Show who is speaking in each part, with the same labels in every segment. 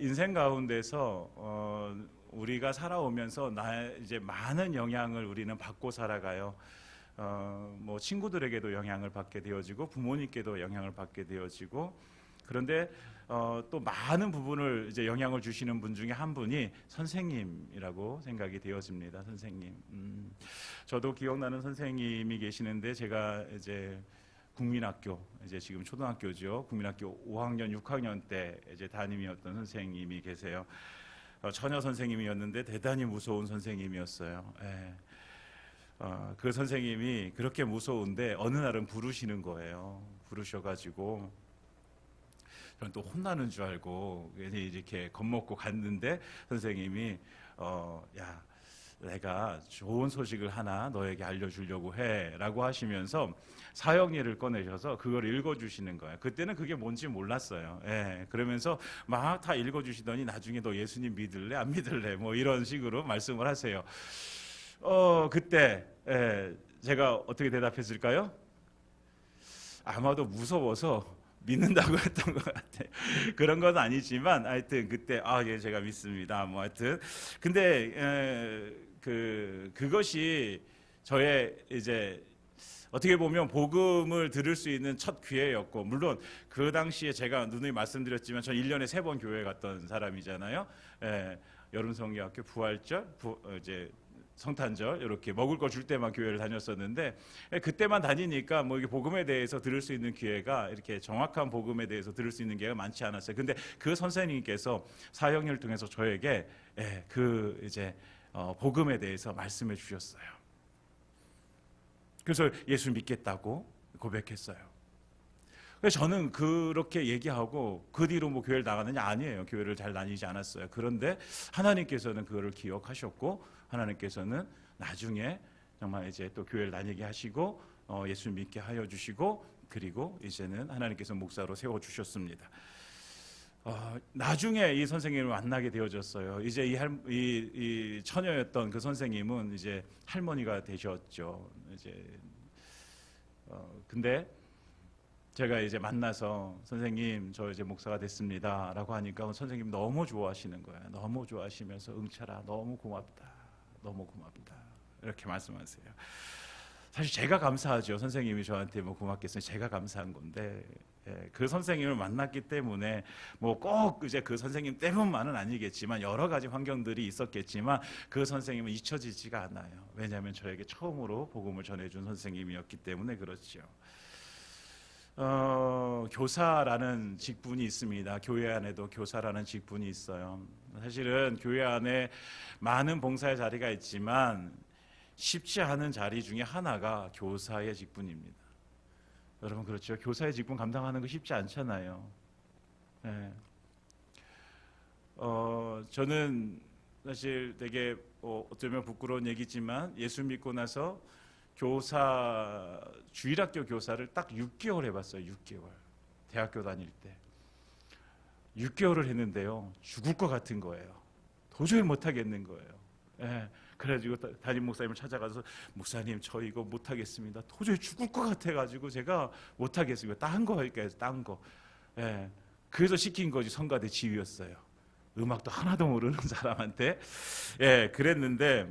Speaker 1: 인생 가운데서 우리가 살아오면서 이제 많은 영향을 우리는 받고 살아가요. 뭐 친구들에게도 영향을 받게 되어지고 부모님께도 영향을 받게 되어지고, 그런데 또 많은 부분을 이제 영향을 주시는 분 중에 한 분이 선생님이라고 생각이 되어집니다. 선생님. 저도 기억나는 선생님이 계시는데, 제가 이제 국민학교, 이제 지금 초등학교죠. 국민학교 5학년, 6학년 때 이제 담임이었던 선생님이 계세요. 처녀 선생님이었는데 대단히 무서운 선생님이었어요. 예. 그 선생님이 그렇게 무서운데 어느 날은 부르시는 거예요. 부르셔가지고 저는 또 혼나는 줄 알고 이렇게 겁먹고 갔는데, 선생님이 야, 내가 좋은 소식을 하나 너에게 알려주려고 해라고 하시면서 사형리를 꺼내셔서 그걸 읽어주시는 거예요. 그때는 그게 뭔지 몰랐어요. 예, 그러면서 막 다 읽어주시더니 나중에 너 예수님 믿을래 안 믿을래 뭐 이런 식으로 말씀을 하세요. 그때 제가 어떻게 대답했을까요? 아마도 무서워서 믿는다고 했던 것 같아요. 그런 건 아니지만 하여튼 그때 예, 제가 믿습니다. 뭐 하여튼 근데 그것이 저의 이제 어떻게 보면 복음을 들을 수 있는 첫 기회였고, 물론 그 당시에 제가 누누이 말씀드렸지만 전 1년에 3번 교회 갔던 사람이잖아요. 여름성경학교, 부활절, 이제 성탄절 이렇게 먹을 거 줄 때만 교회를 다녔었는데, 그때만 다니니까 뭐 이게 복음에 대해서 들을 수 있는 기회가, 이렇게 정확한 복음에 대해서 들을 수 있는 기회가 많지 않았어요. 근데 그 선생님께서 사형리를 통해서 저에게 그 이제 복음에 대해서 말씀해 주셨어요. 그래서 예수 믿겠다고 고백했어요. 그래서 저는 그렇게 얘기하고 그 뒤로 뭐 교회를 나가느냐, 아니에요. 교회를 잘 다니지 않았어요. 그런데 하나님께서는 그거를 기억하셨고, 하나님께서는 나중에 정말 이제 또 교회를 다니게 하시고 예수 믿게 하여 주시고, 그리고 이제는 하나님께서 목사로 세워 주셨습니다. 나중에 이 선생님을 만나게 되어졌어요. 이제 이 처녀였던 그 선생님은 이제 할머니가 되셨죠. 이제 근데 제가 이제 만나서 선생님 저 이제 목사가 됐습니다라고 하니까 선생님 너무 좋아하시는 거예요. 너무 좋아하시면서 응철아 너무 고맙다, 너무 고맙다 이렇게 말씀하세요. 사실 제가 감사하죠. 선생님이 저한테 뭐 고맙겠어요. 제가 감사한 건데, 그 선생님을 만났기 때문에 뭐 꼭 이제 그 선생님 때문만은 아니겠지만 여러 가지 환경들이 있었겠지만 그 선생님은 잊혀지지가 않아요. 왜냐하면 저에게 처음으로 복음을 전해준 선생님이었기 때문에 그렇죠. 교사라는 직분이 있습니다. 교회 안에도 교사라는 직분이 있어요. 사실은 교회 안에 많은 봉사의 자리가 있지만 쉽지 않은 자리 중에 하나가 교사의 직분입니다. 여러분 그렇죠? 교사의 직분 감당하는 거 쉽지 않잖아요. 네. 저는 사실 되게 어쩌면 부끄러운 얘기지만 예수 믿고 나서 주일학교 교사를 딱 6개월 해봤어요. 6개월. 대학교 다닐 때 6개월을 했는데요, 죽을 것 같은 거예요. 도저히 못하겠는 거예요. 예. 그래가지고 담임 목사님을 찾아가서 목사님 저 이거 못하겠습니다. 도저히 죽을 것 같아가지고 제가 못하겠습니다. 딴 거 할까요? 딴 거. 예. 그래서 시킨 것이 성가대 지휘였어요. 음악도 하나도 모르는 사람한테. 예, 그랬는데,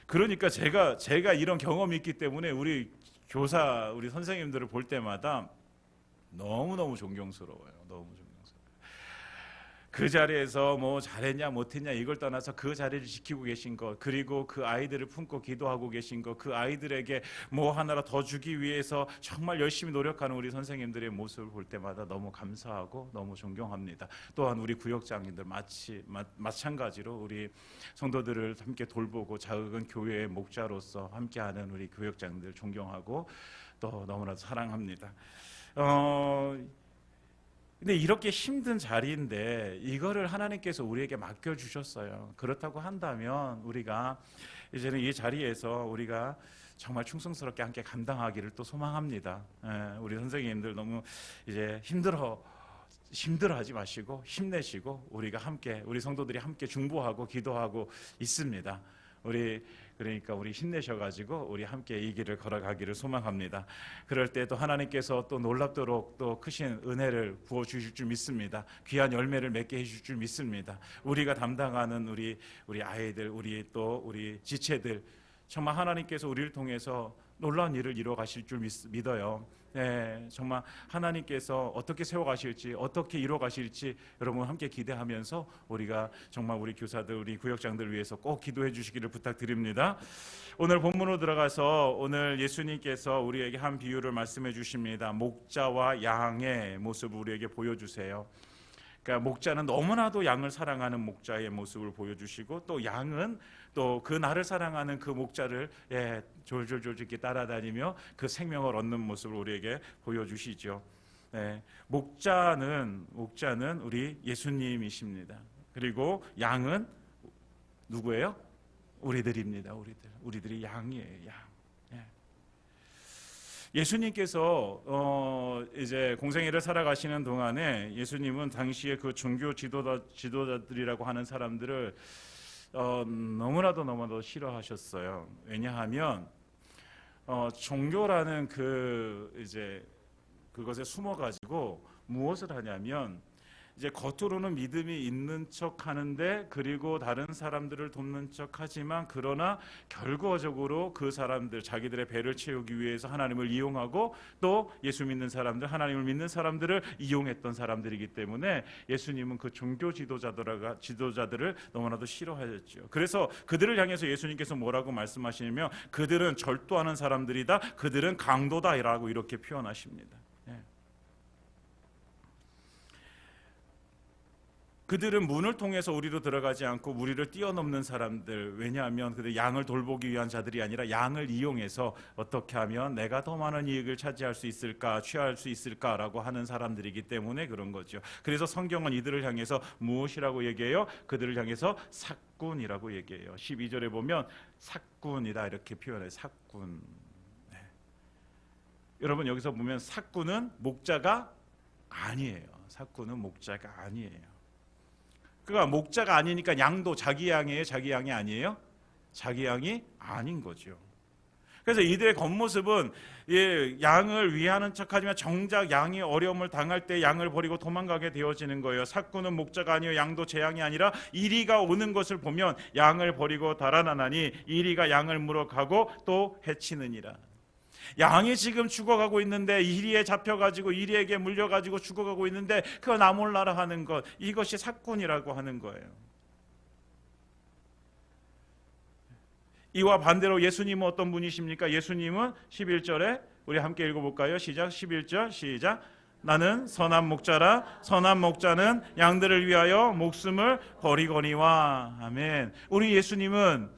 Speaker 1: 그러니까 제가 이런 경험이 있기 때문에 우리 교사, 우리 선생님들을 볼 때마다 너무너무 존경스러워요. 너무 존경스러워요. 그 자리에서 뭐 잘했냐 못했냐 이걸 떠나서 그 자리를 지키고 계신 것, 그리고 그 아이들을 품고 기도하고 계신 것, 그 아이들에게 뭐 하나라 더 주기 위해서 정말 열심히 노력하는 우리 선생님들의 모습을 볼 때마다 너무 감사하고 너무 존경합니다. 또한 우리 구역장님들 마찬가지로 우리 성도들을 함께 돌보고 작은 교회의 목자로서 함께하는 우리 구역장님들 존경하고 또 너무나도 사랑합니다. 근데 이렇게 힘든 자리인데 이거를 하나님께서 우리에게 맡겨주셨어요. 그렇다고 한다면 우리가 이제는 이 자리에서 우리가 정말 충성스럽게 함께 감당하기를 또 소망합니다. 우리 선생님들 너무 이제 힘들어하지 마시고 힘내시고 우리가 함께, 우리 성도들이 함께 중보하고 기도하고 있습니다. 그러니까 우리 힘내셔가지고 우리 함께 이 길을 걸어가기를 소망합니다. 그럴 때 또 하나님께서 또 놀랍도록 또 크신 은혜를 부어 주실 줄 믿습니다. 귀한 열매를 맺게 해주실 줄 믿습니다. 우리가 담당하는 우리 아이들, 우리 지체들, 정말 하나님께서 우리를 통해서 놀라운 일을 이루어 가실 줄 믿어요. 네, 정말 하나님께서 어떻게 세워가실지, 어떻게 이루어가실지 여러분 함께 기대하면서 우리가 정말 우리 교사들, 우리 구역장들 위해서 꼭 기도해 주시기를 부탁드립니다. 오늘 본문으로 들어가서 오늘 예수님께서 우리에게 한 비유를 말씀해 주십니다. 목자와 양의 모습을 우리에게 보여주세요. 그러니까 목자는 너무나도 양을 사랑하는 목자의 모습을 보여주시고, 또 양은 또 그 나를 사랑하는 그 목자를 졸졸졸 이렇게 따라다니며 그 생명을 얻는 모습을 우리에게 보여주시죠. 목자는 우리 예수님이십니다. 그리고 양은 누구예요? 우리들입니다. 우리들이 양이에요. 양. 예수님께서 이제 공생애를 살아가시는 동안에 예수님은 당시에 그 종교 지도자들이라고 하는 사람들을 너무나도 싫어하셨어요. 왜냐하면 종교라는 그것에 숨어가지고 무엇을 하냐면, 이제 겉으로는 믿음이 있는 척 하는데, 그리고 다른 사람들을 돕는 척 하지만, 그러나 결과적으로 그 사람들, 자기들의 배를 채우기 위해서 하나님을 이용하고, 또 예수 믿는 사람들, 하나님을 믿는 사람들을 이용했던 사람들이기 때문에 예수님은 그 종교 지도자들을 너무나도 싫어하셨죠. 그래서 그들을 향해서 예수님께서 뭐라고 말씀하시냐면, 그들은 절도하는 사람들이다, 그들은 강도다라고 이렇게 표현하십니다. 그들은 문을 통해서 우리로 들어가지 않고 우리를 뛰어넘는 사람들, 왜냐하면 그들 양을 돌보기 위한 자들이 아니라 양을 이용해서 어떻게 하면 내가 더 많은 이익을 차지할 수 있을까, 취할 수 있을까라고 하는 사람들이기 때문에 그런 거죠. 그래서 성경은 이들을 향해서 무엇이라고 얘기해요? 그들을 향해서 삭군이라고 얘기해요. 12절에 보면 삭군이다 이렇게 표현해요. 삭군. 여러분 여기서 보면 삭군은 목자가 아니에요. 삭군은 목자가 아니에요. 그러니까 목자가 아니니까 양도 자기 양이에요? 자기 양이 아니에요? 자기 양이 아닌 거죠. 그래서 이들의 겉모습은 양을 위하는 척하지만 정작 양이 어려움을 당할 때 양을 버리고 도망가게 되어지는 거예요. 삭군은 목자가 아니요 양도 제 양이 아니라 이리가 오는 것을 보면 양을 버리고 달아나나니 이리가 양을 물어가고 또 해치느니라. 양이 지금 죽어가고 있는데, 이리에 잡혀가지고 이리에게 물려가지고 죽어가고 있는데 그거 나 몰라라 하는 것, 이것이 삭군이라고 하는 거예요. 이와 반대로 예수님은 어떤 분이십니까? 예수님은 11절에 우리 함께 읽어볼까요? 시작. 11절 시작. 나는 선한 목자라, 선한 목자는 양들을 위하여 목숨을 버리거니와. 아멘. 우리 예수님은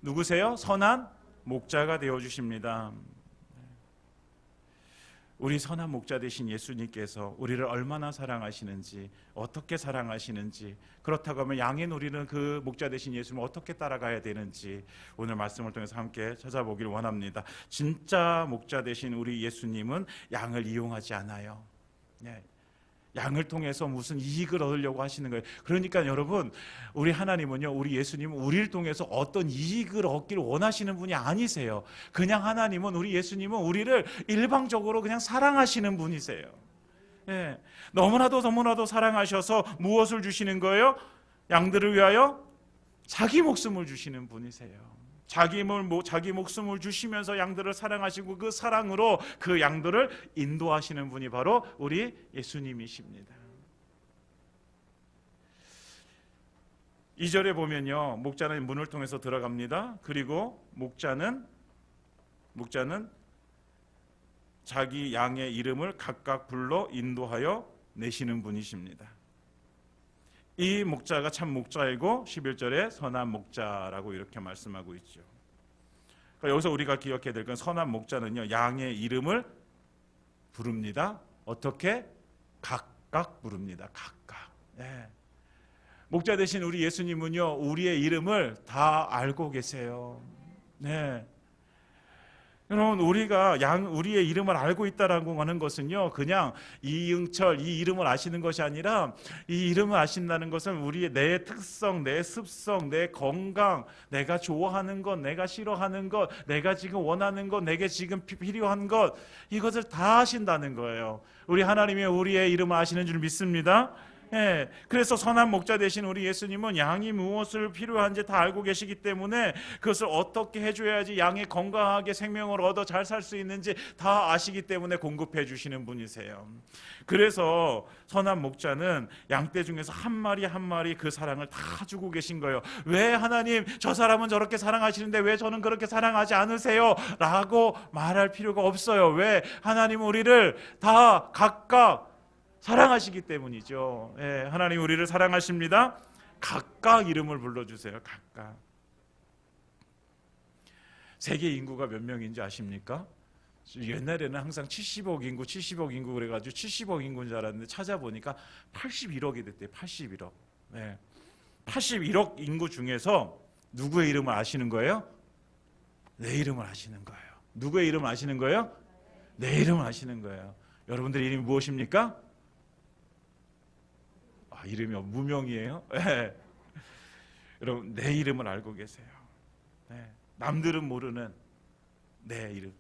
Speaker 1: 누구세요? 선한 목자가 되어주십니다. 우리 선한 목자 되신 예수님께서 우리를 얼마나 사랑하시는지, 어떻게 사랑하시는지, 그렇다고 하면 양의 누리는 그 목자 되신 예수님을 어떻게 따라가야 되는지 오늘 말씀을 통해서 함께 찾아보길 원합니다. 진짜 목자 되신 우리 예수님은 양을 이용하지 않아요. 양을 통해서 무슨 이익을 얻으려고 하시는 거예요. 그러니까 여러분, 우리 하나님은요, 우리 예수님은 우리를 통해서 어떤 이익을 얻기를 원하시는 분이 아니세요. 그냥 하나님은, 우리 예수님은 우리를 일방적으로 그냥 사랑하시는 분이세요. 너무나도 사랑하셔서 무엇을 주시는 거예요? 양들을 위하여 자기 목숨을 주시는 분이세요. 자기 목숨을 주시면서 양들을 사랑하시고, 그 사랑으로 그 양들을 인도하시는 분이 바로 우리 예수님이십니다. 2절에 보면요, 목자는 문을 통해서 들어갑니다. 그리고 목자는 자기 양의 이름을 각각 불러 인도하여 내시는 분이십니다. 이 목자가 참 목자이고 11절에 선한 목자라고 이렇게 말씀하고 있죠. 그러니까 여기서 우리가 기억해야 될 건, 선한 목자는요, 양의 이름을 부릅니다. 어떻게? 각각 부릅니다. 각각. 목자 되신 우리 예수님은요, 우리의 이름을 다 알고 계세요. 여러분, 우리의 이름을 알고 있다라고 하는 것은요, 그냥 이응철 이 이름을 아시는 것이 아니라, 이 이름을 아신다는 것은 우리의 내 특성, 내 습성, 내 건강, 내가 좋아하는 것, 내가 싫어하는 것, 내가 지금 원하는 것, 내게 지금 필요한 것, 이것을 다 아신다는 거예요. 우리 하나님이 우리의 이름을 아시는 줄 믿습니다. 예, 그래서 선한 목자 되신 우리 예수님은 양이 무엇을 필요한지 다 알고 계시기 때문에 그것을 어떻게 해줘야지 양이 건강하게 생명을 얻어 잘 살 수 있는지 다 아시기 때문에 공급해 주시는 분이세요. 그래서 선한 목자는 양떼 중에서 한 마리 한 마리 그 사랑을 다 주고 계신 거예요. 왜 하나님, 저 사람은 저렇게 사랑하시는데 왜 저는 그렇게 사랑하지 않으세요? 라고 말할 필요가 없어요. 왜? 하나님은 우리를 다 각각 사랑하시기 때문이죠. 예, 하나님 우리를 사랑하십니다. 각각 이름을 불러주세요. 각각. 세계 인구가 몇 명인지 아십니까? 옛날에는 항상 70억 인구 그래가지고 70억 인구인 줄 알았는데 찾아보니까 81억이 됐대요. 81억. 네. 81억 인구 중에서 누구의 이름을 아시는 거예요? 내 이름을 아시는 거예요. 누구의 이름을 아시는 거예요? 내 이름을 아시는 거예요. 여러분들 이름이 무엇입니까? 이름이 무명이에요? 네. 여러분, 내 이름을 알고 계세요. 네. 남들은 모르는 내 이름,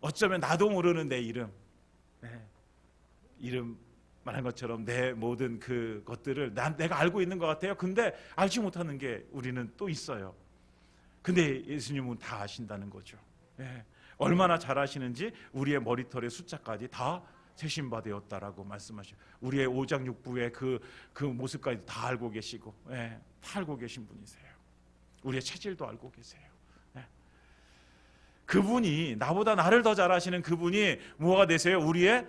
Speaker 1: 어쩌면 나도 모르는 내 이름. 네. 이름 말한 것처럼 내 모든 그 것들을 내가 알고 있는 것 같아요. 근데 알지 못하는 게 우리는 또 있어요. 근데 예수님은 다 아신다는 거죠. 네. 얼마나 잘 아시는지 우리의 머리털의 숫자까지 다 세신바 되었다라고 말씀하시고, 우리의 오장육부의 그 모습까지 다 알고 계시고, 예, 다 알고 계신 분이세요. 우리의 체질도 알고 계세요. 예. 그분이, 나보다 나를 더 잘 아시는 그분이 뭐가 되세요? 우리의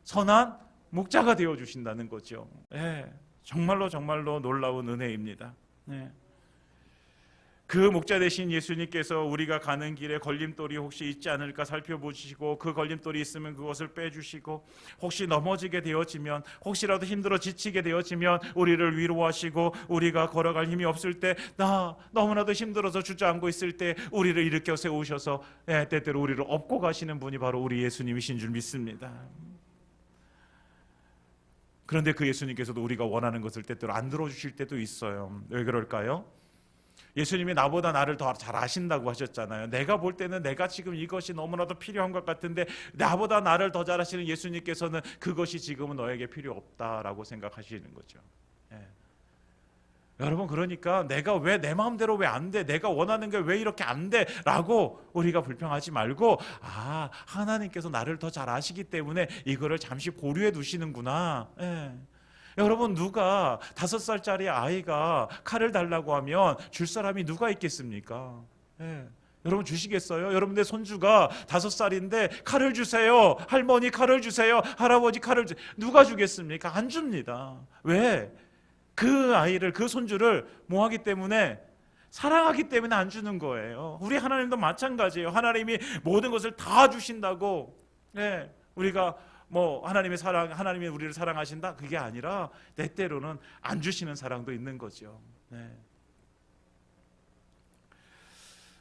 Speaker 1: 선한 목자가 되어 주신다는 거죠. 예, 정말로 놀라운 은혜입니다. 예. 그 목자 되신 예수님께서 우리가 가는 길에 걸림돌이 혹시 있지 않을까 살펴보시고, 그 걸림돌이 있으면 그것을 빼주시고, 혹시 넘어지게 되어지면, 혹시라도 힘들어 지치게 되어지면 우리를 위로하시고, 우리가 걸어갈 힘이 없을 때, 나 너무나도 힘들어서 주저앉고 있을 때 우리를 일으켜 세우셔서 때때로 우리를 업고 가시는 분이 바로 우리 예수님이신 줄 믿습니다. 그런데 그 예수님께서도 우리가 원하는 것을 때때로 안 들어주실 때도 있어요. 왜 그럴까요? 예수님이 나보다 나를 더 잘 아신다고 하셨잖아요. 내가 볼 때는 내가 지금 이것이 너무나도 필요한 것 같은데, 나보다 나를 더 잘 아시는 예수님께서는 그것이 지금은 너에게 필요 없다라고 생각하시는 거죠. 예. 여러분, 그러니까 내가 왜 내 마음대로 왜 안 돼? 내가 원하는 게 왜 이렇게 안 돼? 라고 우리가 불평하지 말고, 하나님께서 나를 더 잘 아시기 때문에 이거를 잠시 보류해 두시는구나. 예. 여러분, 누가 5살짜리 아이가 칼을 달라고 하면 줄 사람이 누가 있겠습니까? 예. 여러분, 주시겠어요? 여러분의 손주가 5살인데 칼을 주세요. 할머니 칼을 주세요. 할아버지 칼을 주세요. 누가 주겠습니까? 안 줍니다. 왜? 그 아이를, 그 손주를 뭐 하기 때문에? 사랑하기 때문에 안 주는 거예요. 우리 하나님도 마찬가지예요. 하나님이 모든 것을 다 주신다고, 네, 우리가 하나님의 사랑, 하나님이 우리를 사랑하신다, 그게 아니라 때때로는 안 주시는 사랑도 있는 거죠. 네.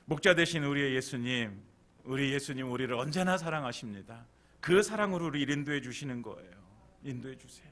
Speaker 1: 목자 되신 우리 예수님 우리를 언제나 사랑하십니다. 그 사랑으로 우리를 인도해 주시는 거예요. 인도해 주세요.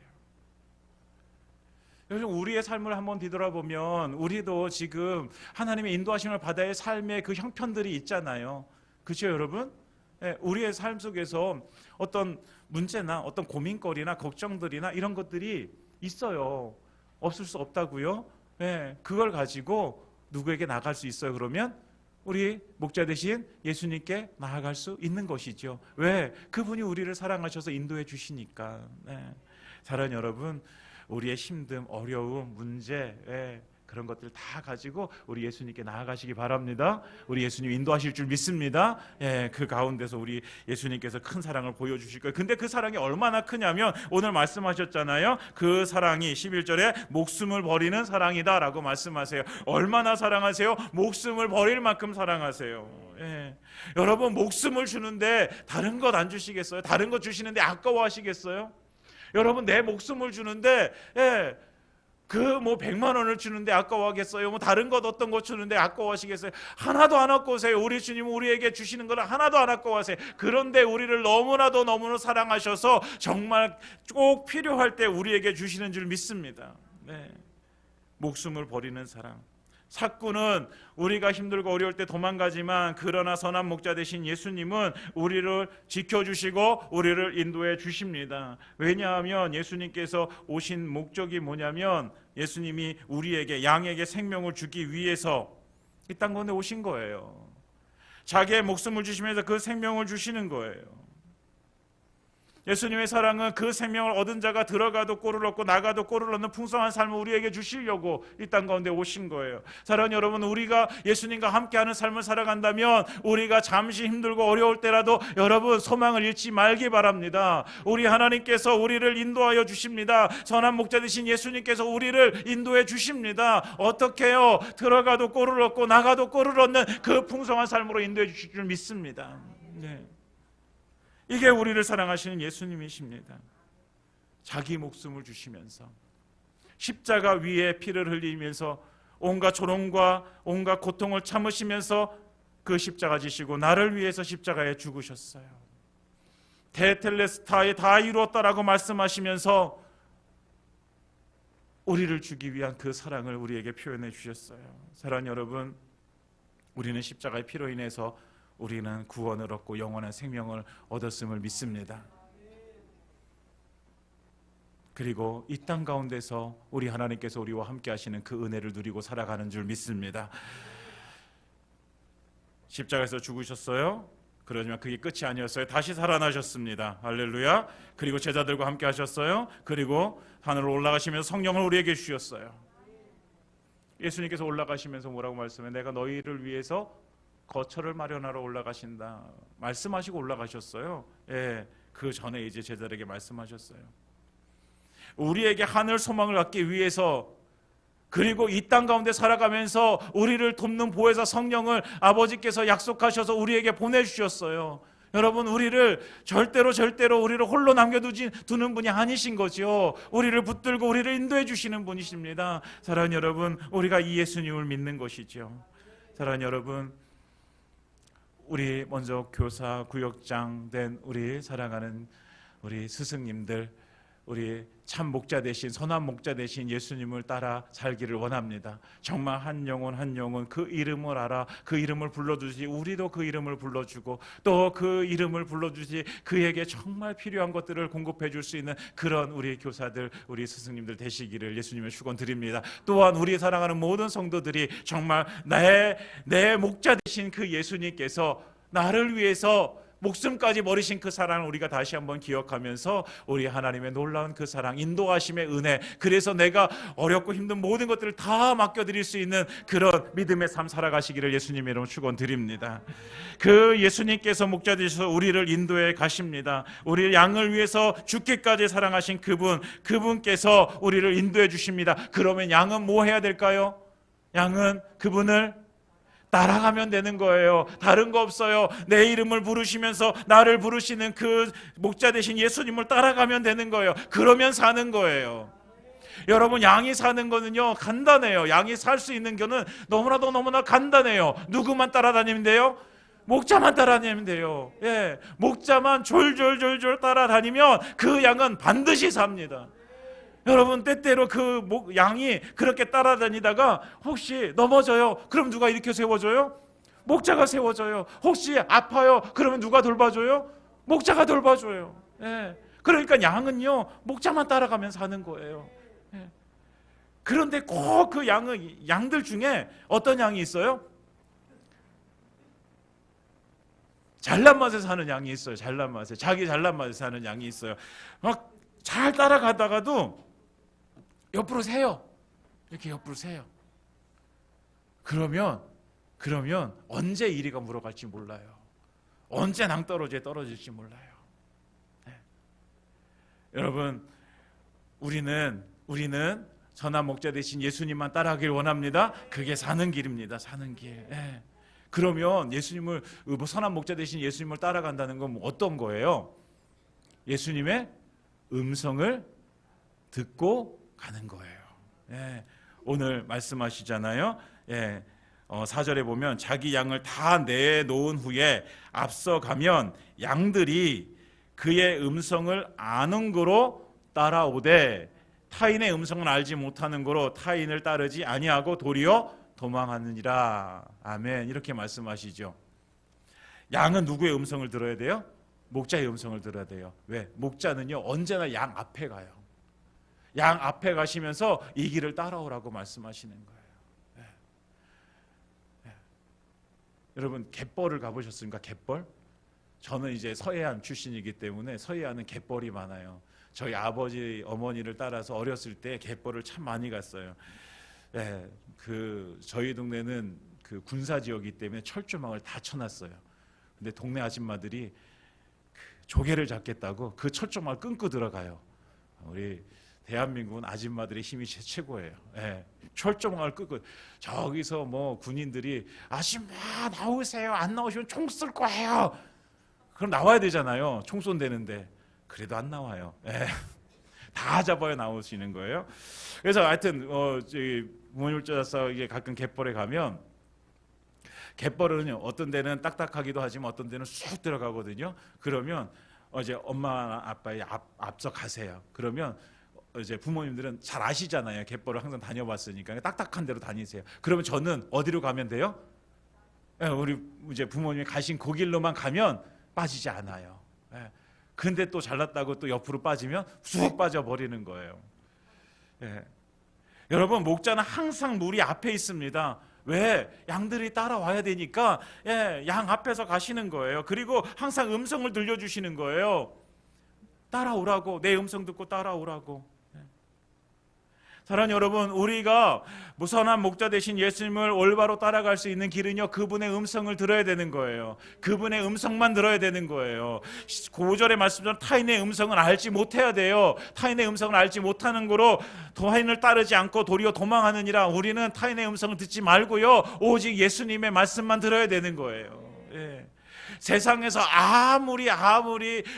Speaker 1: 요즘 우리의 삶을 한번 뒤돌아보면 우리도 지금 하나님의 인도하심을 받아야 삶의 그 형편들이 있잖아요. 그렇죠, 여러분? 네, 우리의 삶 속에서 어떤 문제나 어떤 고민거리나 걱정들이나 이런 것들이 있어요. 없을 수 없다고요? 네, 그걸 가지고 누구에게 나아갈 수 있어요? 그러면 우리 목자 되신 예수님께 나아갈 수 있는 것이죠. 왜? 그분이 우리를 사랑하셔서 인도해 주시니까. 네. 사랑하는 여러분, 우리의 힘듦, 어려움, 문제, 그런 것들 다 가지고 우리 예수님께 나아가시기 바랍니다. 우리 예수님 인도하실 줄 믿습니다. 그 가운데서 우리 예수님께서 큰 사랑을 보여주실 거예요. 근데 그 사랑이 얼마나 크냐면 오늘 말씀하셨잖아요. 그 사랑이 11절에 목숨을 버리는 사랑이다 라고 말씀하세요. 얼마나 사랑하세요? 목숨을 버릴 만큼 사랑하세요. 여러분, 목숨을 주는데 다른 것 안 주시겠어요? 다른 것 주시는데 아까워하시겠어요? 여러분, 내 목숨을 주는데 그 뭐 100만 원을 주는데 아까워하겠어요? 뭐 다른 것 어떤 거 주는데 아까워하시겠어요? 하나도 안 아까우세요. 우리 주님은 우리에게 주시는 걸 하나도 안 아까워하세요. 그런데 우리를 너무나도 사랑하셔서 정말 꼭 필요할 때 우리에게 주시는 줄 믿습니다. 네. 목숨을 버리는 사랑. 사꾼은 우리가 힘들고 어려울 때 도망가지만, 그러나 선한 목자 되신 예수님은 우리를 지켜주시고 우리를 인도해 주십니다. 왜냐하면 예수님께서 오신 목적이 뭐냐면, 예수님이 우리에게, 양에게 생명을 주기 위해서 이 땅 가운데 오신 거예요. 자기의 목숨을 주시면서 그 생명을 주시는 거예요. 예수님의 사랑은 그 생명을 얻은 자가 들어가도 꼴을 얻고 나가도 꼴을 얻는 풍성한 삶을 우리에게 주시려고 이 땅 가운데 오신 거예요. 사랑하는 여러분, 우리가 예수님과 함께하는 삶을 살아간다면 우리가 잠시 힘들고 어려울 때라도 여러분 소망을 잃지 말기 바랍니다. 우리 하나님께서 우리를 인도하여 주십니다. 선한 목자 되신 예수님께서 우리를 인도해 주십니다. 어떻게 해요? 들어가도 꼴을 얻고 나가도 꼴을 얻는 그 풍성한 삶으로 인도해 주실 줄 믿습니다. 네. 이게 우리를 사랑하시는 예수님이십니다. 자기 목숨을 주시면서 십자가 위에 피를 흘리면서 온갖 조롱과 온갖 고통을 참으시면서 그 십자가 지시고 나를 위해서 십자가에 죽으셨어요. 테텔레스타에 다 이루었다라고 말씀하시면서 우리를 주기 위한 그 사랑을 우리에게 표현해 주셨어요. 사랑하는 여러분, 우리는 십자가의 피로 인해서 우리는 구원을 얻고 영원한 생명을 얻었음을 믿습니다. 그리고 이 땅 가운데서 우리 하나님께서 우리와 함께 하시는 그 은혜를 누리고 살아가는 줄 믿습니다. 십자가에서 죽으셨어요. 그러지만 그게 끝이 아니었어요. 다시 살아나셨습니다. 할렐루야. 그리고 제자들과 함께 하셨어요. 그리고 하늘로 올라가시면서 성령을 우리에게 주셨어요. 예수님께서 올라가시면서 뭐라고 말씀해요? 내가 너희를 위해서 거처를 마련하러 올라가신다 말씀하시고 올라가셨어요. 예, 그 전에 이제 제자들에게 말씀하셨어요. 우리에게 하늘 소망을 갖기 위해서, 그리고 이 땅 가운데 살아가면서 우리를 돕는 보혜사 성령을 아버지께서 약속하셔서 우리에게 보내주셨어요. 여러분, 우리를 절대로 우리를 홀로 남겨두는 분이 아니신 거죠. 우리를 붙들고 우리를 인도해 주시는 분이십니다. 사랑하는 여러분, 우리가 이 예수님을 믿는 것이죠. 사랑하는 여러분, 우리 먼저 교사, 구역장 된 우리 사랑하는 우리 스승님들, 우리 참 목자 되신, 선한 목자 되신 예수님을 따라 살기를 원합니다. 정말 한 영혼 그 이름을 알아 그 이름을 불러주지, 우리도 그 이름을 불러주고 또 그 이름을 불러주지, 그에게 정말 필요한 것들을 공급해 줄 수 있는 그런 우리 교사들, 우리 스승님들 되시기를 예수님의 축원드립니다. 또한 우리 사랑하는 모든 성도들이 정말 내 목자 되신 그 예수님께서 나를 위해서 목숨까지 버리신 그 사랑을 우리가 다시 한번 기억하면서 우리 하나님의 놀라운 그 사랑, 인도하심의 은혜, 그래서 내가 어렵고 힘든 모든 것들을 다 맡겨드릴 수 있는 그런 믿음의 삶 살아가시기를 예수님의 이름으로 축원드립니다. 그 예수님께서 목자 되셔서 우리를 인도해 가십니다. 우리 양을 위해서 죽기까지 사랑하신 그분께서 우리를 인도해 주십니다. 그러면 양은 뭐 해야 될까요? 양은 그분을 따라가면 되는 거예요. 다른 거 없어요. 내 이름을 부르시면서 나를 부르시는 그 목자 되신 예수님을 따라가면 되는 거예요. 그러면 사는 거예요. 여러분, 양이 사는 거는요 간단해요. 양이 살 수 있는 거는 너무나 간단해요. 누구만 따라다니면 돼요? 목자만 따라다니면 돼요. 예, 목자만 졸졸 따라다니면 그 양은 반드시 삽니다. 여러분, 때때로 그 양이 그렇게 따라다니다가 혹시 넘어져요. 그럼 누가 이렇게 세워줘요? 목자가 세워줘요. 혹시 아파요. 그러면 누가 돌봐줘요? 목자가 돌봐줘요. 예. 그러니까 양은요 목자만 따라가면 사는 거예요. 예. 그런데 꼭 그 양들 중에 어떤 양이 있어요? 잘난 맛에 사는 양이 있어요. 잘난 맛에, 자기 잘난 맛에 사는 양이 있어요. 막 잘 따라가다가도 옆으로 세요. 이렇게 옆으로 세요. 그러면 언제 이리가 물어갈지 몰라요. 언제 낭떠러지에 떨어질지 몰라요. 네. 여러분, 우리는 선한 목자 되신 예수님만 따라가길 원합니다. 그게 사는 길입니다. 사는 길. 네. 그러면 선한 목자 되신 예수님을 따라간다는 건 어떤 거예요? 예수님의 음성을 듣고 가는 거예요. 예, 오늘 말씀하시잖아요. 예, 4절에 보면 자기 양을 다 내놓은 후에 앞서가면 양들이 그의 음성을 아는 거로 따라오되 타인의 음성을 알지 못하는 거로 타인을 따르지 아니하고 도리어 도망하느니라. 아멘. 이렇게 말씀하시죠. 양은 누구의 음성을 들어야 돼요? 목자의 음성을 들어야 돼요. 왜? 목자는요 언제나 양 앞에 가요. 양 앞에 가시면서 이 길을 따라오라고 말씀하시는 거예요. 네. 네. 여러분 갯벌을 가보셨습니까? 갯벌? 저는 이제 서해안 출신이기 때문에 서해안은 갯벌이 많아요. 저희 아버지 어머니를 따라서 어렸을 때 갯벌을 참 많이 갔어요. 네. 저희 동네는 그 군사 지역이기 때문에 철조망을 다 쳐놨어요. 근데 동네 아줌마들이 조개를 잡겠다고 그 철조망을 끊고 들어가요. 우리 대한민국은 아줌마들의 힘이 최고예요. 예, 철조망을 끄고 저기서 뭐 군인들이 아줌마 나오세요. 안 나오시면 총 쏠 거예요. 그럼 나와야 되잖아요. 총 쏜다는데 그래도 안 나와요. 예, 다 잡아야 나오시는 거예요. 그래서 하여튼 부모님을 쫓아서 이게 가끔 갯벌에 가면 갯벌은 어떤 데는 딱딱하기도 하지만 어떤 데는 쑥 들어가거든요. 그러면 이제 엄마 아빠의 앞서 가세요. 그러면 이제 부모님들은 잘 아시잖아요. 갯벌을 항상 다녀봤으니까 딱딱한 데로 다니세요. 그러면 저는 어디로 가면 돼요? 우리 이제 부모님이 가신 그 길로만 가면 빠지지 않아요. 근데 또 잘났다고 또 옆으로 빠지면 쑥 빠져버리는 거예요. 여러분 목자는 항상 물이 앞에 있습니다. 왜? 양들이 따라와야 되니까 양 앞에서 가시는 거예요. 그리고 항상 음성을 들려주시는 거예요. 따라오라고, 내 음성 듣고 따라오라고. 사랑하는 여러분, 우리가 무선한 목자 되신 예수님을 올바로 따라갈 수 있는 길은요 그분의 음성을 들어야 되는 거예요. 그분의 음성만 들어야 되는 거예요. 9절의 말씀처럼 타인의 음성을 알지 못해야 돼요. 타인의 음성을 알지 못하는 거로 타인을 따르지 않고 도리어 도망하느니라. 우리는 타인의 음성을 듣지 말고요 오직 예수님의 말씀만 들어야 되는 거예요. 세상에서 아무리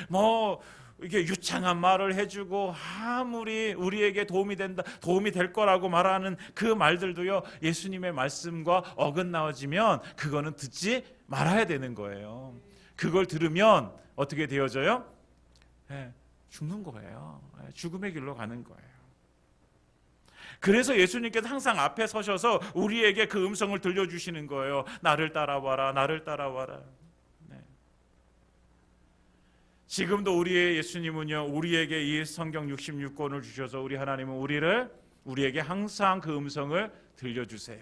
Speaker 1: 뭐 이렇게 유창한 말을 해주고 아무리 우리에게 도움이 될 거라고 말하는 그 말들도요 예수님의 말씀과 어긋나어지면 그거는 듣지 말아야 되는 거예요. 그걸 들으면 어떻게 되어져요? 죽는 거예요. 죽음의 길로 가는 거예요. 그래서 예수님께서 항상 앞에 서셔서 우리에게 그 음성을 들려주시는 거예요. 나를 따라와라, 나를 따라와라. 지금도 우리의 예수님은요 우리에게 이 성경 66권을 주셔서 우리 하나님은 우리에게 항상 그 음성을 들려주세요.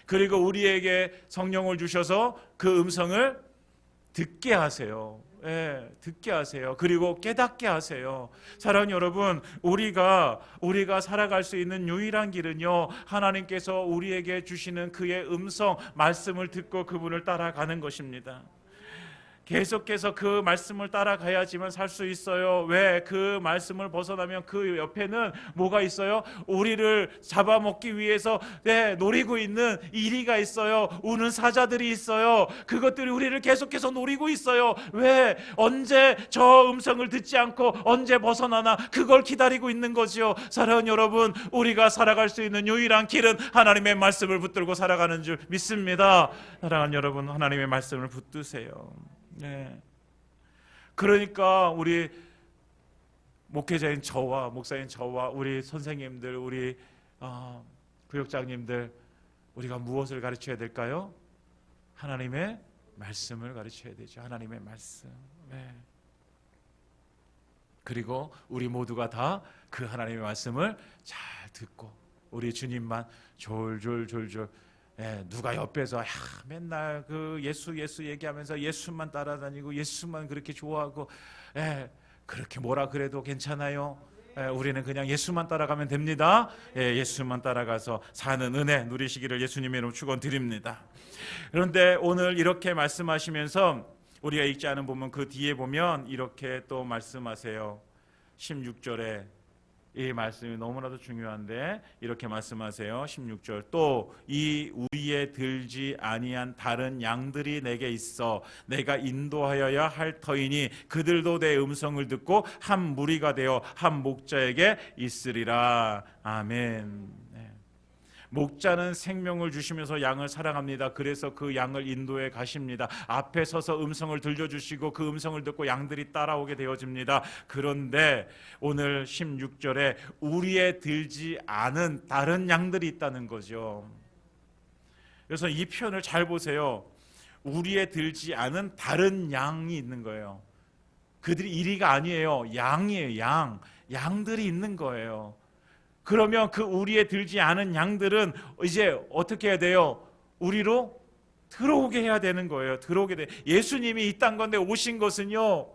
Speaker 1: 그리고 우리에게 성령을 주셔서 그 음성을 듣게 하세요. 듣게 하세요. 그리고 깨닫게 하세요. 사랑하는 여러분, 우리가 살아갈 수 있는 유일한 길은요 하나님께서 우리에게 주시는 그의 음성 말씀을 듣고 그분을 따라가는 것입니다. 계속해서 그 말씀을 따라가야지만 살 수 있어요. 왜? 그 말씀을 벗어나면 그 옆에는 뭐가 있어요? 우리를 잡아먹기 위해서 노리고 있는 이리가 있어요. 우는 사자들이 있어요. 그것들이 우리를 계속해서 노리고 있어요. 왜? 언제 저 음성을 듣지 않고 언제 벗어나나 그걸 기다리고 있는 거죠. 사랑하는 여러분, 우리가 살아갈 수 있는 유일한 길은 하나님의 말씀을 붙들고 살아가는 줄 믿습니다. 사랑하는 여러분, 하나님의 말씀을 붙드세요. 그러니까 우리 목회자인 저와 목사인 저와 우리 선생님들, 우리 교육장님들, 우리가 무엇을 가르쳐야 될까요? 하나님의 말씀을 가르쳐야 되죠. 하나님의 말씀. 그리고 우리 모두가 다 그 하나님의 말씀을 잘 듣고 우리 주님만 졸졸졸졸 누가 옆에서 맨날 그 예수 얘기하면서 예수만 따라다니고 예수만 그렇게 좋아하고 그렇게 뭐라 그래도 괜찮아요. 우리는 그냥 예수만 따라가면 됩니다. 예수만 따라가서 사는 은혜 누리시기를 예수님의 이름으로 축원드립니다. 그런데 오늘 이렇게 말씀하시면서 우리가 읽지 않은 부분 그 뒤에 보면 이렇게 또 말씀하세요. 16절에 이 말씀이 너무나도 중요한데 이렇게 말씀하세요. 16절 또 이 우리에 들지 아니한 다른 양들이 내게 있어 내가 인도하여야 할 터이니 그들도 내 음성을 듣고 한 무리가 되어 한 목자에게 있으리라. 아멘. 목자는 생명을 주시면서 양을 사랑합니다. 그래서 그 양을 인도해 가십니다. 앞에 서서 음성을 들려주시고 그 음성을 듣고 양들이 따라오게 되어집니다. 그런데 오늘 16절에 우리에 들지 않은 다른 양들이 있다는 거죠. 그래서 이 표현을 잘 보세요. 우리에 들지 않은 다른 양이 있는 거예요. 그들이 이리가 아니에요. 양이에요. 양들이 있는 거예요. 그러면 그 우리에 들지 않은 양들은 이제 어떻게 해야 돼요? 우리로 들어오게 해야 되는 거예요. 들어오게 돼. 예수님이 이 땅 가운데 오신 것은요.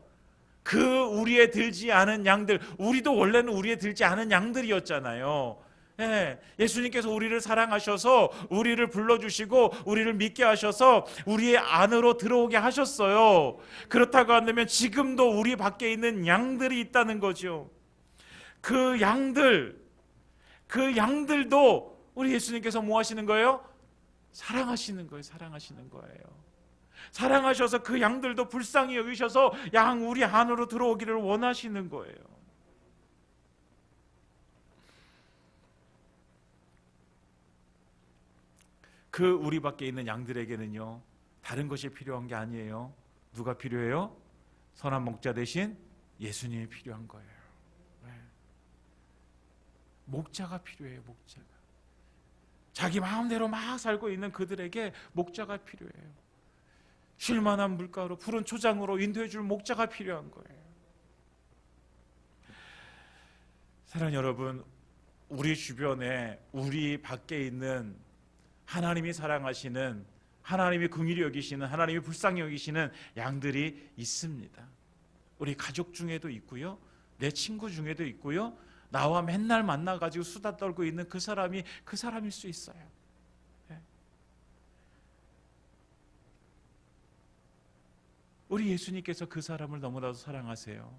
Speaker 1: 그 우리에 들지 않은 양들, 우리도 원래는 우리에 들지 않은 양들이었잖아요. 예수님께서 우리를 사랑하셔서 우리를 불러주시고 우리를 믿게 하셔서 우리의 안으로 들어오게 하셨어요. 그렇다고 한다면 지금도 우리 밖에 있는 양들이 있다는 거죠. 그 양들도 우리 예수님께서 뭐 하시는 거예요? 사랑하시는 거예요. 사랑하시는 거예요. 사랑하셔서 그 양들도 불쌍히 여기셔서 양 우리 안으로 들어오기를 원하시는 거예요. 그 우리 밖에 있는 양들에게는요 다른 것이 필요한 게 아니에요. 누가 필요해요? 선한 목자 대신 예수님이 필요한 거예요. 목자가 필요해요. 목자가. 자기 마음대로 막 살고 있는 그들에게 목자가 필요해요. 쉴만한 물가로 푸른 초장으로 인도해 줄 목자가 필요한 거예요. 사랑하는 여러분, 우리 주변에 우리 밖에 있는 하나님이 사랑하시는, 하나님이 긍휼히 여기시는, 하나님이 불쌍히 여기시는 양들이 있습니다. 우리 가족 중에도 있고요, 내 친구 중에도 있고요, 나와 맨날 만나가지고 수다 떨고 있는 그 사람일 수 있어요. 우리 예수님께서 그 사람을 너무나도 사랑하세요.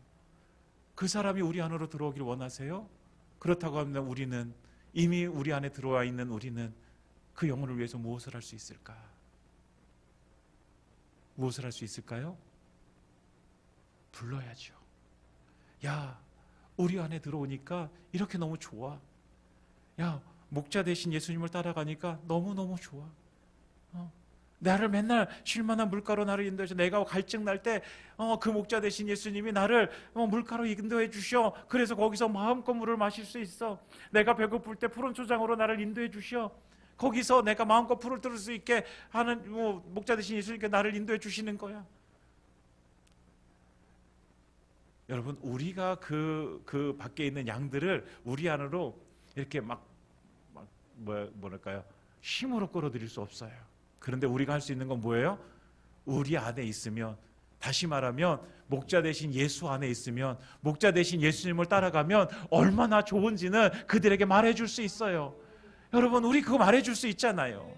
Speaker 1: 그 사람이 우리 안으로 들어오길 원하세요? 그렇다고 하면 우리는 이미 우리 안에 들어와 있는 우리는 그 영혼을 위해서 무엇을 할 수 있을까? 무엇을 할 수 있을까요? 불러야죠. 야, 우리 안에 들어오니까 이렇게 너무 좋아. 야, 목자 대신 예수님을 따라가니까 너무너무 좋아. 나를 맨날 쉴만한 물가로 나를 인도해서 내가 갈증 날 때 그 목자 대신 예수님이 나를 물가로 인도해 주셔. 그래서 거기서 마음껏 물을 마실 수 있어. 내가 배고플 때 푸른 초장으로 나를 인도해 주셔. 거기서 내가 마음껏 풀을 들을 수 있게 하는 목자 대신 예수님께 나를 인도해 주시는 거야. 여러분, 우리가 그 밖에 있는 양들을 우리 안으로 이렇게 뭐랄까요? 힘으로 끌어들일 수 없어요. 그런데 우리가 할 수 있는 건 뭐예요? 우리 안에 있으면, 다시 말하면 목자 대신 예수 안에 있으면, 목자 대신 예수님을 따라가면 얼마나 좋은지는 그들에게 말해줄 수 있어요. 여러분, 우리 그거 말해줄 수 있잖아요.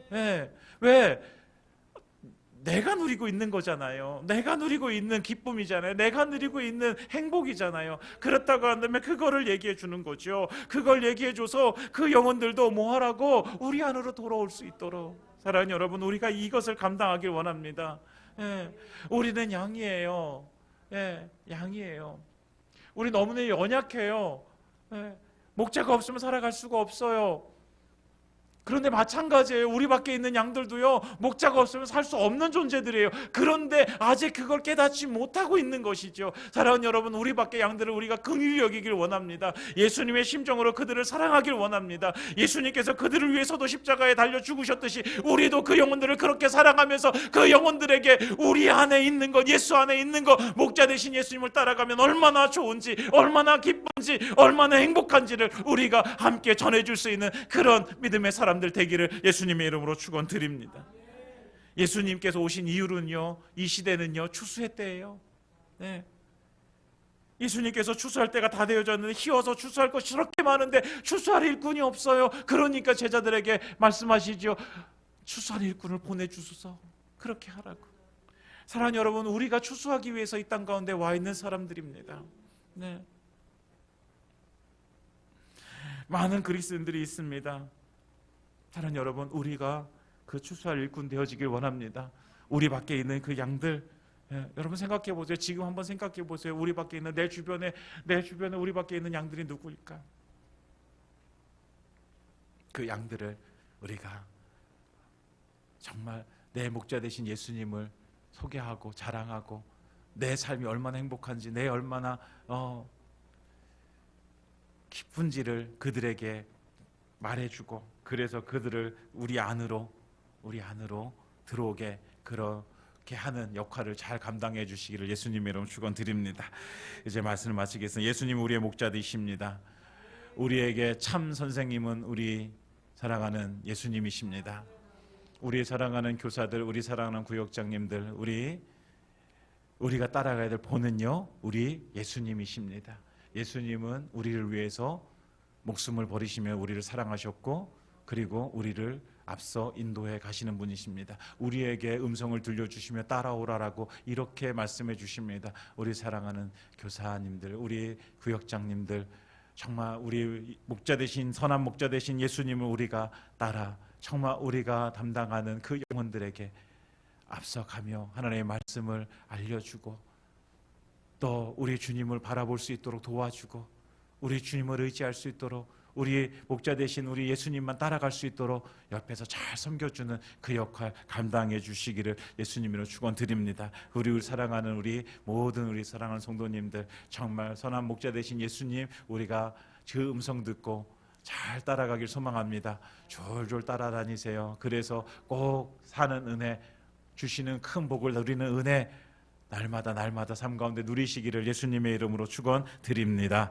Speaker 1: 왜? 내가 누리고 있는 거잖아요. 내가 누리고 있는 기쁨이잖아요. 내가 누리고 있는 행복이잖아요. 그렇다고 한다면 그거를 얘기해 주는 거죠. 그걸 얘기해 줘서 그 영혼들도 뭐 하라고? 우리 안으로 돌아올 수 있도록. 사랑하는 여러분, 우리가 이것을 감당하길 원합니다. 우리는 양이에요. 양이에요. 우리 너무나 연약해요. 목자가 없으면 살아갈 수가 없어요. 그런데 마찬가지예요. 우리 밖에 있는 양들도요, 목자가 없으면 살 수 없는 존재들이에요. 그런데 아직 그걸 깨닫지 못하고 있는 것이죠. 사랑하는 여러분, 우리 밖에 양들을 우리가 긍휼히 여기길 원합니다. 예수님의 심정으로 그들을 사랑하길 원합니다. 예수님께서 그들을 위해서도 십자가에 달려 죽으셨듯이 우리도 그 영혼들을 그렇게 사랑하면서 그 영혼들에게 우리 안에 있는 것, 예수 안에 있는 것, 목자 대신 예수님을 따라가면 얼마나 좋은지, 얼마나 기쁜지, 얼마나 행복한지를 우리가 함께 전해줄 수 있는 그런 믿음의 사람들 되기를 예수님의 이름으로 축원드립니다. 예수님께서 오신 이유는요, 이 시대는요, 추수의 때예요. 예수님께서 추수할 때가 다 되어졌는데 희어서 추수할 것이 저렇게 많은데 추수할 일꾼이 없어요. 그러니까 제자들에게 말씀하시죠. 추수할 일꾼을 보내주소서. 그렇게 하라고. 사랑하는 여러분, 우리가 추수하기 위해서 이 땅 가운데 와 있는 사람들입니다. 많은 그리스도인들이 있습니다. 사랑하는 여러분, 우리가 그 추수할 일꾼 되어지길 원합니다. 우리 밖에 있는 그 양들, 여러분 생각해 보세요. 지금 한번 생각해 보세요. 우리 밖에 있는 내 주변에 우리 밖에 있는 양들이 누구일까? 그 양들을 우리가 정말 내 목자 되신 예수님을 소개하고 자랑하고, 내 삶이 얼마나 행복한지, 내 얼마나 기쁜지를 그들에게 말해주고, 그래서 그들을 우리 안으로 들어오게 그렇게 하는 역할을 잘 감당해 주시기를 예수님의 이름으로 축원드립니다. 이제 말씀을 마치겠습니다. 예수님 우리의 목자 되십니다. 우리에게 참 선생님은 우리 사랑하는 예수님이십니다. 우리 사랑하는 교사들, 우리 사랑하는 구역장님들, 우리가 따라가야 될 본은요, 우리 예수님이십니다. 예수님은 우리를 위해서 목숨을 버리시며 우리를 사랑하셨고, 그리고 우리를 앞서 인도해 가시는 분이십니다. 우리에게 음성을 들려주시며 따라오라라고 이렇게 말씀해 주십니다. 우리 사랑하는 교사님들, 우리 구역장님들, 정말 우리 목자 되신, 선한 목자 되신 예수님을 우리가 따라 정말 우리가 담당하는 그 영혼들에게 앞서가며 하나님의 말씀을 알려주고, 또 우리 주님을 바라볼 수 있도록 도와주고, 우리 주님을 의지할 수 있도록, 우리 목자 되신 우리 예수님만 따라갈 수 있도록 옆에서 잘 섬겨주는 그 역할 감당해 주시기를 예수님으로 축원드립니다. 우리 사랑하는 우리 모든 우리 사랑하는 성도님들, 정말 선한 목자 되신 예수님, 우리가 그 음성 듣고 잘 따라가길 소망합니다. 졸졸 따라다니세요. 그래서 꼭 사는 은혜, 주시는 큰 복을 누리는 은혜, 날마다 삶 가운데 누리시기를 예수님의 이름으로 축원드립니다.